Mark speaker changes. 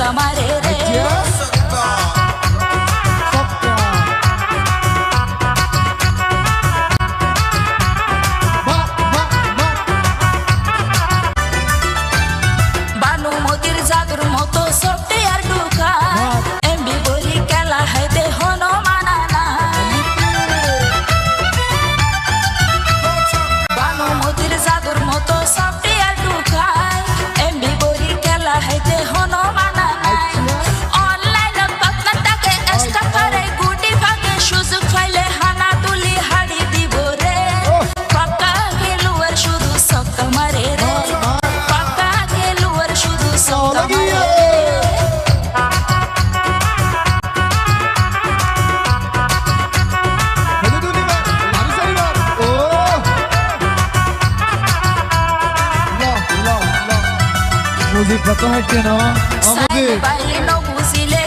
Speaker 1: socca marere. বানুমতির জাদুর মতো সবটে আর ঢুকা এমবি বলি খেলা হাইতে হনো মানা না বানুমতির জাদুর মতো সবটে আর ঢুকা এমবি বলি খেলা হাইতে হনো মানা না অনলাইন পাতনাটাকে এক্সট্রা করে গুটি ভাগে সুযোগ পাইলে হানা তুলি হাড়ি দিব রে পাকা খেলুয়ার শুধু সক্কা মারে রে পাকা খেলুয়ার শুধু সক্কা মারে
Speaker 2: Music, bato hai kena?
Speaker 1: Sai baile no busile